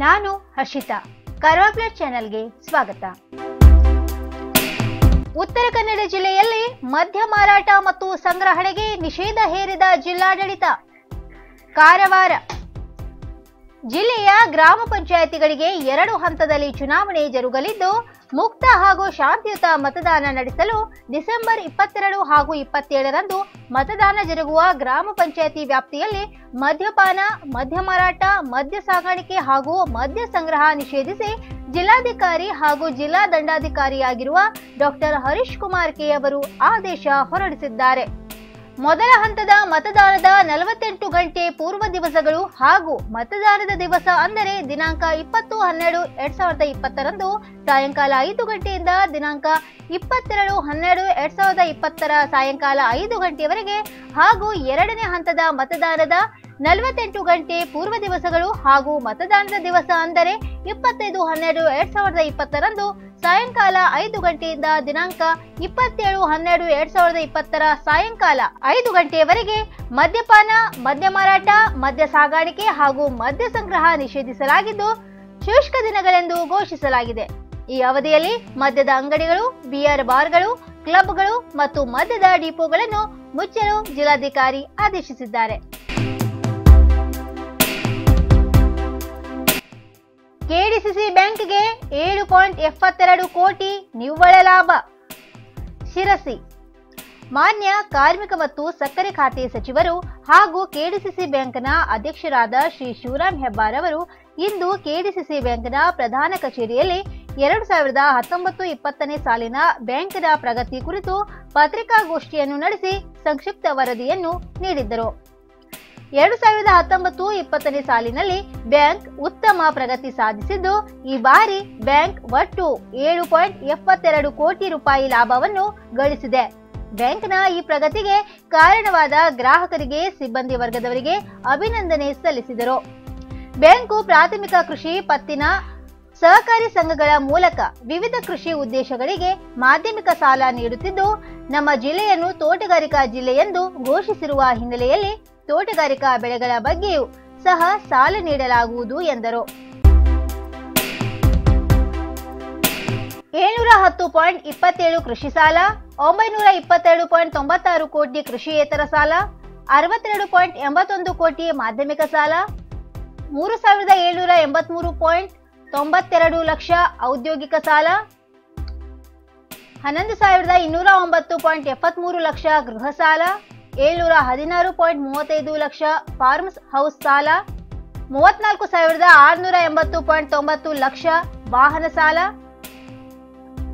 ನಾನು ಹರ್ಷಿತಾ, ಕಾರವಾರ ಪ್ಲೇಟ್ ಚಾನೆಲ್ಗೆ ಸ್ವಾಗತ. ಉತ್ತರ ಕನ್ನಡ ಜಿಲ್ಲೆಯಲ್ಲಿ ಮದ್ಯ ಮಾರಾಟ ಮತ್ತು ಸಂಗ್ರಹಣೆಗೆ ನಿಷೇಧ ಹೇರಿದ ಜಿಲ್ಲಾಡಳಿತ. ಕಾರವಾರ ಜಿಲ್ಲೆಯ ಗ್ರಾಮ ಪಂಚಾಯಿತಿಗಳಿಗೆ 2 ಹಂತದಲ್ಲಿ ಚುನಾವಣೆ ಜರುಗಲಿದ್ದು, ಮುಕ್ತ ಹಾಗೂ ಶಾಂತಿಯುತ ಮತದಾನ ನಡೆಸಲು ಡಿಸೆಂಬರ್ 22 ಹಾಗೂ 27ರಂದು ಮತದಾನ ಜರುಗುವ ಗ್ರಾಮ ಪಂಚಾಯಿತಿ ವ್ಯಾಪ್ತಿಯಲ್ಲಿ ಮದ್ಯಪಾನ, ಮದ್ಯ ಮಾರಾಟ, ಮದ್ಯ ಸಾಗಾಣಿಕೆ ಹಾಗೂ ಮದ್ಯ ಸಂಗ್ರಹ ನಿಷೇಧಿಸಿ ಜಿಲ್ಲಾಧಿಕಾರಿ ಹಾಗೂ ಜಿಲ್ಲಾ ದಂಡಾಧಿಕಾರಿಯಾಗಿರುವ ಡಾಕ್ಟರ್ ಹರೀಶ್ ಕುಮಾರ್ ಕೆ ಅವರು ಆದೇಶ ಹೊರಡಿಸಿದ್ದಾರೆ. ಮೊದಲ ಹಂತದ ಮತದಾನದ 48 ಗಂಟೆ ಪೂರ್ವ ದಿವಸಗಳು ಹಾಗೂ ಮತದಾನದ ದಿವಸ ಅಂದರೆ ದಿನಾಂಕ 20-12-2020ರಂದು ಸಾಯಂಕಾಲ 5 ಗಂಟೆಯಿಂದ ದಿನಾಂಕ 22-12-2020ರ ಸಾಯಂಕಾಲ 5 ಗಂಟೆಯವರೆಗೆ ಹಾಗೂ ಎರಡನೇ ಹಂತದ ಮತದಾನದ 48 ಗಂಟೆ ಪೂರ್ವ ದಿವಸಗಳು ಹಾಗೂ ಮತದಾನದ ದಿವಸ ಅಂದರೆ 25-12-2020ರಂದು ಸಾಯಂಕಾಲ 5 ಗಂಟೆಯಿಂದ ದಿನಾಂಕ 27-12-2020ರ ಸಾಯಂಕಾಲ 5 ಗಂಟೆಯವರೆಗೆ ಮದ್ಯಪಾನ, ಮದ್ಯ ಮಾರಾಟ, ಮದ್ಯ ಸಾಗಾಣಿಕೆ ಹಾಗೂ ಮದ್ಯ ಸಂಗ್ರಹ ನಿಷೇಧಿಸಲಾಗಿದ್ದು, ಶುಷ್ಕ ದಿನಗಳೆಂದು ಘೋಷಿಸಲಾಗಿದೆ. ಈ ಅವಧಿಯಲ್ಲಿ ಮದ್ಯದ ಅಂಗಡಿಗಳು, ಬಿಯರ್ ಬಾರ್ಗಳು, ಕ್ಲಬ್ಗಳು ಮತ್ತು ಮದ್ಯದ ಡಿಪೋಗಳನ್ನು ಮುಚ್ಚಲು ಜಿಲ್ಲಾಧಿಕಾರಿ ಆದೇಶಿಸಿದ್ದಾರೆ. ಕೆಡಿಸಿಸಿ ಬ್ಯಾಂಕ್ಗೆ 7.72 ಕೋಟಿ ನಿವ್ವಳ ಲಾಭ. ಶಿರಸಿ ಮಾನ್ಯ ಕಾರ್ಮಿಕ ಮತ್ತು ಸಕ್ಕರೆ ಖಾತೆ ಸಚಿವರು ಹಾಗೂ ಕೆಡಿಸಿಸಿ ಬ್ಯಾಂಕ್ನ ಅಧ್ಯಕ್ಷರಾದ ಶ್ರೀ ಶಿವರಾಮ್ ಹೆಬ್ಬಾರ್ ಅವರು ಇಂದು ಕೆಡಿಸಿಸಿ ಬ್ಯಾಂಕ್ನ ಪ್ರಧಾನ ಕಚೇರಿಯಲ್ಲಿ 2019-20ನೇ ಸಾಲಿನ ಬ್ಯಾಂಕ್ನ ಪ್ರಗತಿ ಕುರಿತು ಪತ್ರಿಕಾಗೋಷ್ಠಿಯನ್ನು ನಡೆಸಿ ಸಂಕ್ಷಿಪ್ತ ವರದಿಯನ್ನು ನೀಡಿದ್ದರು. 2019-20ನೇ ಸಾಲಿನಲ್ಲಿ ಬ್ಯಾಂಕ್ ಉತ್ತಮ ಪ್ರಗತಿ ಸಾಧಿಸಿದ್ದು, ಈ ಬಾರಿ ಬ್ಯಾಂಕ್ ಒಟ್ಟು 7.72 ಕೋಟಿ ರೂಪಾಯಿ ಲಾಭವನ್ನು ಗಳಿಸಿದೆ. ಬ್ಯಾಂಕ್ನ ಈ ಪ್ರಗತಿಗೆ ಕಾರಣವಾದ ಗ್ರಾಹಕರಿಗೆ, ಸಿಬ್ಬಂದಿ ವರ್ಗದವರಿಗೆ ಅಭಿನಂದನೆ ಸಲ್ಲಿಸಿದರು. ಬ್ಯಾಂಕು ಪ್ರಾಥಮಿಕ ಕೃಷಿ ಪತ್ತಿನ ಸಹಕಾರಿ ಸಂಘಗಳ ಮೂಲಕ ವಿವಿಧ ಕೃಷಿ ಉದ್ದೇಶಗಳಿಗೆ ಮಾಧ್ಯಮಿಕ ಸಾಲ ನೀಡುತ್ತಿದ್ದು, ನಮ್ಮ ಜಿಲ್ಲೆಯನ್ನು ತೋಟಗಾರಿಕಾ ಜಿಲ್ಲೆ ಎಂದು ಘೋಷಿಸಿರುವ ಹಿನ್ನೆಲೆಯಲ್ಲಿ ತೋಟಗಾರಿಕಾ ಬೆಳೆಗಳ ಬಗ್ಗೆಯೂ ಸಹ ಸಾಲ ನೀಡಲಾಗುವುದು ಎಂದರು. 710.27 ಕೃಷಿ ಸಾಲ, 922.96 ಕೋಟಿ ಕೃಷಿಯೇತರ ಸಾಲ, 62.81 ಕೋಟಿ ಮಾಧ್ಯಮಿಕ ಸಾಲ, 3783.92 ಲಕ್ಷ ಔದ್ಯೋಗಿಕ ಸಾಲ, 11209.73 ಲಕ್ಷ ಗೃಹ ಸಾಲ, 716.35 ಲಕ್ಷ ಫಾರ್ಮ್ಸ್ ಹೌಸ್ ಸಾಲ, 34,680.90 ಲಕ್ಷ ವಾಹನ ಸಾಲ,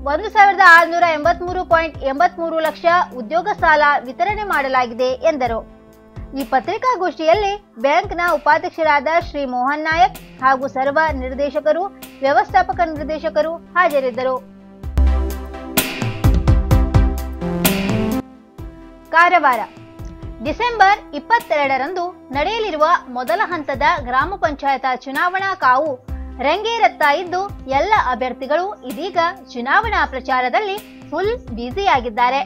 1,683.83 ಲಕ್ಷ ಉದ್ಯೋಗ ಸಾಲ ವಿತರಣೆ ಮಾಡಲಾಗಿದೆ ಎಂದರು. ಈ ಪತ್ರಿಕಾಗೋಷ್ಠಿಯಲ್ಲಿ ಬ್ಯಾಂಕ್ನ ಉಪಾಧ್ಯಕ್ಷರಾದ ಶ್ರೀ ಮೋಹನ್ ನಾಯಕ್ ಹಾಗೂ ಸರ್ವ ನಿರ್ದೇಶಕರು, ವ್ಯವಸ್ಥಾಪಕ ನಿರ್ದೇಶಕರು ಹಾಜರಿದ್ದರು. ಕಾರವಾರ ಡಿಸೆಂಬರ್ 22ರಂದು ನಡೆಯಲಿರುವ ಮೊದಲ ಹಂತದ ಗ್ರಾಮ ಪಂಚಾಯತ್ ಚುನಾವಣಾ ಕಾವು ರಂಗೇರತ್ತಾ ಇದ್ದು, ಎಲ್ಲ ಅಭ್ಯರ್ಥಿಗಳು ಇದೀಗ ಚುನಾವಣಾ ಪ್ರಚಾರದಲ್ಲಿ ಫುಲ್ ಬ್ಯುಸಿಯಾಗಿದ್ದಾರೆ.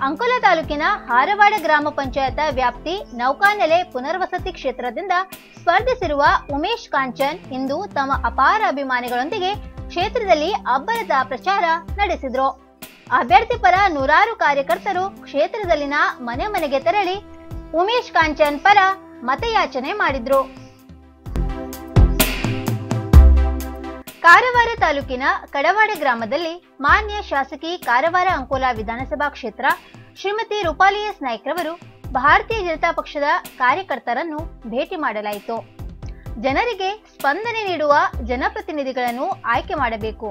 ಅಂಕೋಲ ತಾಲೂಕಿನ ಹಾರವಾಡ ಗ್ರಾಮ ಪಂಚಾಯತ್ ವ್ಯಾಪ್ತಿ ನೌಕಾನೆಲೆ ಪುನರ್ವಸತಿ ಕ್ಷೇತ್ರದಿಂದ ಸ್ಪರ್ಧಿಸಿರುವ ಉಮೇಶ್ ಕಾಂಚನ್ ಇಂದು ತಮ್ಮ ಅಪಾರ ಅಭಿಮಾನಿಗಳೊಂದಿಗೆ ಕ್ಷೇತ್ರದಲ್ಲಿ ಅಬ್ಬರದ ಪ್ರಚಾರ ನಡೆಸಿದರು. ಅಭ್ಯರ್ಥಿ ಪರ ನೂರಾರು ಕಾರ್ಯಕರ್ತರು ಕ್ಷೇತ್ರದಲ್ಲಿನ ಮನೆ ಮನೆಗೆ ತೆರಳಿ ಉಮೇಶ್ ಕಾಂಚನ್ ಪರ ಮತಯಾಚನೆ ಮಾಡಿದ್ರು. ಕಾರವಾರ ತಾಲೂಕಿನ ಕಡವಾಡ ಗ್ರಾಮದಲ್ಲಿ ಮಾನ್ಯ ಶಾಸಕಿ ಕಾರವಾರ ಅಂಕೋಲ ವಿಧಾನಸಭಾ ಕ್ಷೇತ್ರ ಶ್ರೀಮತಿ ರೂಪಾಲಿ ಎಸ್ ನಾಯ್ಕ್ ರವರು ಭಾರತೀಯ ಜನತಾ ಪಕ್ಷದ ಕಾರ್ಯಕರ್ತರನ್ನು ಭೇಟಿ ಮಾಡಲಾಯಿತು. ಜನರಿಗೆ ಸ್ಪಂದನೆ ನೀಡುವ ಜನಪ್ರತಿನಿಧಿಗಳನ್ನು ಆಯ್ಕೆ ಮಾಡಬೇಕು,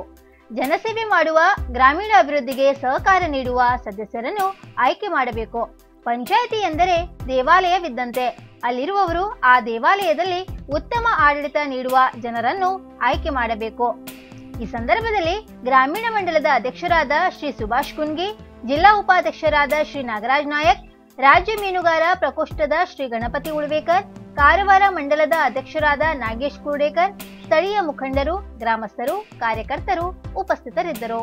ಜನಸೇವೆ ಮಾಡುವ, ಗ್ರಾಮೀಣ ಅಭಿವೃದ್ಧಿಗೆ ಸಹಕಾರ ನೀಡುವ ಸದಸ್ಯರನ್ನು ಆಯ್ಕೆ ಮಾಡಬೇಕು. ಪಂಚಾಯಿತಿ ಎಂದರೆ ದೇವಾಲಯವಿದ್ದಂತೆ, ಅಲ್ಲಿರುವವರು ಆ ದೇವಾಲಯದಲ್ಲಿ ಉತ್ತಮ ಆಡಳಿತ ನೀಡುವ ಜನರನ್ನು ಆಯ್ಕೆ ಮಾಡಬೇಕು. ಈ ಸಂದರ್ಭದಲ್ಲಿ ಗ್ರಾಮೀಣ ಮಂಡಲದ ಅಧ್ಯಕ್ಷರಾದ ಶ್ರೀ ಸುಭಾಷ್ ಕುನ್ಗಿ, ಜಿಲ್ಲಾ ಉಪಾಧ್ಯಕ್ಷರಾದ ಶ್ರೀ ನಾಗರಾಜ್ ನಾಯಕ್, ರಾಜ್ಯ ಮೀನುಗಾರ ಪ್ರಕೋಷ್ಠದ ಶ್ರೀ ಗಣಪತಿ ಉಳ್ವೇಕರ್, ಕಾರವಾರ ಮಂಡಲದ ಅಧ್ಯಕ್ಷರಾದ ನಾಗೇಶ್ ಕುರ್ಡೇಕರ್, ಸ್ಥಳೀಯ ಮುಖಂಡರು, ಗ್ರಾಮಸ್ಥರು, ಕಾರ್ಯಕರ್ತರು ಉಪಸ್ಥಿತರಿದ್ದರು.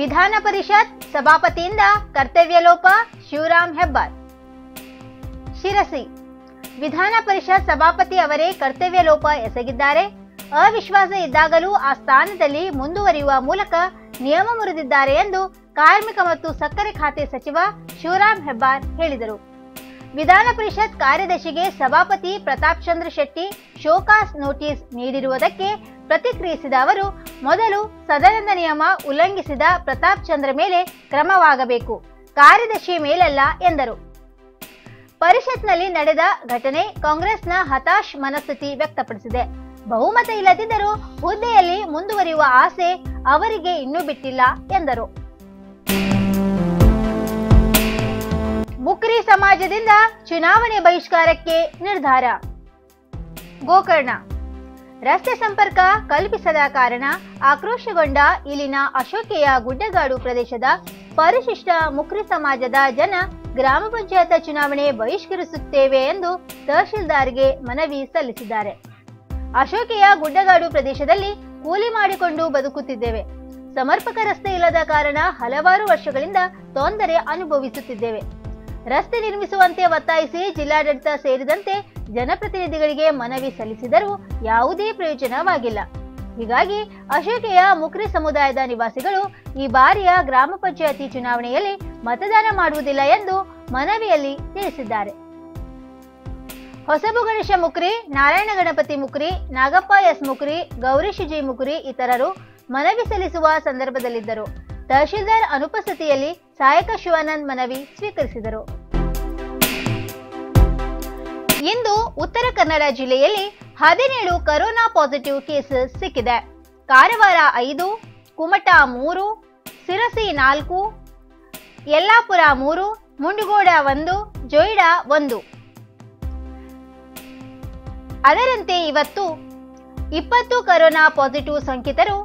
ವಿಧಾನ ಪರಿಷತ್ ಸಭಾಪತಿಯಿಂದ ಕರ್ತವ್ಯ ಲೋಪ ಶಿವರಾಮ್ ಹೆಬ್ಬಾರ್. ಶಿರಸಿ ವಿಧಾನ ಪರಿಷತ್ ಸಭಾಪತಿ ಅವರೇ ಕರ್ತವ್ಯ ಲೋಪ ಎಸಗಿದ್ದಾರೆ. ಅವಿಶ್ವಾಸ ಇದ್ದಾಗಲೂ ಆ ಸ್ಥಾನದಲ್ಲಿ ಮುಂದುವರಿಯುವ ಮೂಲಕ ನಿಯಮ ಮುರಿದಿದ್ದಾರೆ ಎಂದು ಕಾರ್ಮಿಕ ಮತ್ತು ಸಕ್ಕರೆ ಖಾತೆ ಸಚಿವ ಶಿವರಾಮ್ ಹೆಬ್ಬಾರ್ ಹೇಳಿದರು. ವಿಧಾನ ಪರಿಷತ್ ಕಾರ್ಯದರ್ಶಿಗೆ ಸಭಾಪತಿ ಪ್ರತಾಪ್ ಚಂದ್ರ ಶೆಟ್ಟಿ ಶೋಕಾಸ್ ನೋಟಿಸ್ ನೀಡಿರುವುದಕ್ಕೆ ಪ್ರತಿಕ್ರಿಯಿಸಿದ ಅವರು, ಮೊದಲು ಸದನದ ನಿಯಮ ಉಲ್ಲಂಘಿಸಿದ ಪ್ರತಾಪ್ ಚಂದ್ರ ಮೇಲೆ ಕ್ರಮವಾಗಬೇಕು, ಕಾರ್ಯದರ್ಶಿ ಮೇಲಲ್ಲ ಎಂದರು. ಪರಿಷತ್ನಲ್ಲಿ ನಡೆದ ಘಟನೆ ಕಾಂಗ್ರೆಸ್ನ ಹತಾಶ್ ಮನಸ್ಥಿತಿ ವ್ಯಕ್ತಪಡಿಸಿದೆ. ಬಹುಮತ ಇಲ್ಲದಿದ್ದರೂ ಹುದ್ದೆಯಲ್ಲಿ ಮುಂದುವರಿಯುವ ಆಸೆ ಅವರಿಗೆ ಇನ್ನೂ ಬಿಟ್ಟಿಲ್ಲ ಎಂದರು. ಮುಕ್ರಿ ಸಮಾಜದಿಂದ ಚುನಾವಣೆ ಬಹಿಷ್ಕಾರಕ್ಕೆ ನಿರ್ಧಾರ. ಗೋಕರ್ಣ ರಸ್ತೆ ಸಂಪರ್ಕ ಕಲ್ಪಿಸದ ಕಾರಣ ಆಕ್ರೋಶಗೊಂಡ ಇಲ್ಲಿನ ಅಶೋಕೆಯ ಗುಡ್ಡಗಾಡು ಪ್ರದೇಶದ ಪರಿಶಿಷ್ಟ ಮುಕ್ರಿ ಸಮಾಜದ ಜನ ಗ್ರಾಮ ಪಂಚಾಯತ್ ಚುನಾವಣೆ ಬಹಿಷ್ಕರಿಸುತ್ತೇವೆ ಎಂದು ತಹಶೀಲ್ದಾರ್ಗೆ ಮನವಿ ಸಲ್ಲಿಸಿದ್ದಾರೆ. ಅಶೋಕೆಯ ಗುಡ್ಡಗಾಡು ಪ್ರದೇಶದಲ್ಲಿ ಕೂಲಿ ಮಾಡಿಕೊಂಡು ಬದುಕುತ್ತಿದ್ದೇವೆ. ಸಮರ್ಪಕ ರಸ್ತೆ ಇಲ್ಲದ ಕಾರಣ ಹಲವಾರು ವರ್ಷಗಳಿಂದ ತೊಂದರೆ ಅನುಭವಿಸುತ್ತಿದ್ದೇವೆ. ರಸ್ತೆ ನಿರ್ಮಿಸುವಂತೆ ಒತ್ತಾಯಿಸಿ ಜಿಲ್ಲಾಡಳಿತ ಸೇರಿದಂತೆ ಜನಪ್ರತಿನಿಧಿಗಳಿಗೆ ಮನವಿ ಸಲ್ಲಿಸಿದರೂ ಯಾವುದೇ ಪ್ರಯೋಜನವಾಗಿಲ್ಲ. ಹೀಗಾಗಿ ಅಶೋಕೆಯ ಮುಕ್ರಿ ಸಮುದಾಯದ ನಿವಾಸಿಗಳು ಈ ಬಾರಿಯ ಗ್ರಾಮ ಪಂಚಾಯತಿ ಚುನಾವಣೆಯಲ್ಲಿ ಮತದಾನ ಮಾಡುವುದಿಲ್ಲ ಎಂದು ಮನವಿಯಲ್ಲಿ ತಿಳಿಸಿದ್ದಾರೆ. ಹೊಸಬು ಗಣೇಶ ಮುಕ್ರಿ, ನಾರಾಯಣ ಗಣಪತಿ ಮುಕ್ರಿ, ನಾಗಪ್ಪ ಎಸ್ ಮುಕ್ರಿ, ಗೌರೀಶ್ ಜಿ ಮುಕ್ರಿ ಇತರರು ಮನವಿ ಸಲ್ಲಿಸುವ ಸಂದರ್ಭದಲ್ಲಿದ್ದರು. ತಹಶೀಲ್ದಾರ್ ಅನುಪಸ್ಥಿತಿಯಲ್ಲಿ ಸಹಾಯಕ ಶಿವಾನಂದ್ ಮನವಿ ಸ್ವೀಕರಿಸಿದರು. ಇಂದು ಉತ್ತರ ಕನ್ನಡ ಜಿಲ್ಲೆಯಲ್ಲಿ 17 ಕೊರೋನಾ ಪಾಸಿಟಿವ್ ಕೇಸಸ್ ಸಿಕ್ಕಿದೆ. ಕಾರವಾರ 5, ಕುಮಟಾ 3, ಸಿರಸಿ 4, ಯಲ್ಲಾಪುರ 3, ಮುಂಡಗೋಡ 1, ಜೊಯ್ಡಾ 1. ಅದರಂತೆ ಇವತ್ತು 20 ಕೊರೋನಾ ಪಾಸಿಟಿವ್ ಸೋಂಕಿತರು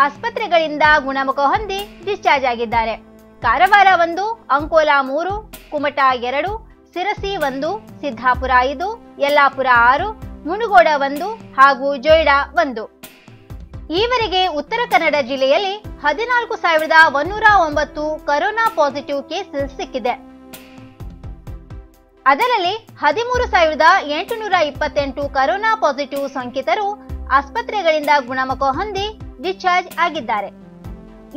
ಆಸ್ಪತ್ರೆಗಳಿಂದ ಗುಣಮುಖ ಹೊಂದಿ ಡಿಸ್ಚಾರ್ಜ್ ಆಗಿದ್ದಾರೆ. ಕಾರವಾರ 1, ಅಂಕೋಲಾ 3, ಕುಮಟಾ 2, ಸಿರಸಿ 1, ಸಿದ್ದಾಪುರ 5, ಯಲ್ಲಾಪುರ 6, ಮುಂಡಗೋಡ 1 ಹಾಗೂ ಜೊಯ್ಡಾ 1. ಈವರೆಗೆ ಉತ್ತರ ಕನ್ನಡ ಜಿಲ್ಲೆಯಲ್ಲಿ 14,109 ಕೊರೋನಾ ಪಾಸಿಟಿವ್ ಕೇಸಸ್ ಸಿಕ್ಕಿದೆ. ಅದರಲ್ಲಿ 13,828 ಕೊರೋನಾ ಪಾಸಿಟಿವ್ ಸೋಂಕಿತರು ಆಸ್ಪತ್ರೆಗಳಿಂದ ಗುಣಮುಖ ಹೊಂದಿ ಡಿಸ್ಚಾರ್ಜ್ ಆಗಿದ್ದಾರೆ.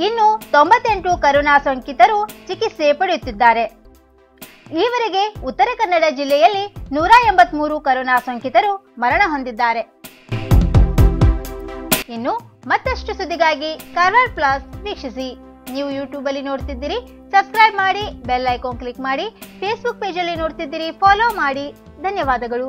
ಇನ್ನು 98 ಕೊರೋನಾ ಸೋಂಕಿತರು ಚಿಕಿತ್ಸೆ ಪಡೆಯುತ್ತಿದ್ದಾರೆ. ಈವರೆಗೆ ಉತ್ತರ ಕನ್ನಡ ಜಿಲ್ಲೆಯಲ್ಲಿ 183 ಕೊರೋನಾ ಸೋಂಕಿತರು ಮರಣ ಹೊಂದಿದ್ದಾರೆ. ಇನ್ನು ಮತ್ತಷ್ಟು ಸುದ್ದಿಗಾಗಿ ಕಾರ್ವಾರ್ ಪ್ಲಸ್ ವೀಕ್ಷಿಸಿ. ನೀವು ಯೂಟ್ಯೂಬ್ ಅಲ್ಲಿ ನೋಡ್ತಿದ್ದೀರಿ, ಸಬ್ಸ್ಕ್ರೈಬ್ ಮಾಡಿ, ಬೆಲ್ ಐಕಾನ್ ಕ್ಲಿಕ್ ಮಾಡಿ. ಫೇಸ್ಬುಕ್ ಪೇಜ್ ಅಲ್ಲಿ ನೋಡ್ತಿದ್ದೀರಿ, ಫಾಲೋ ಮಾಡಿ. ಧನ್ಯವಾದಗಳು.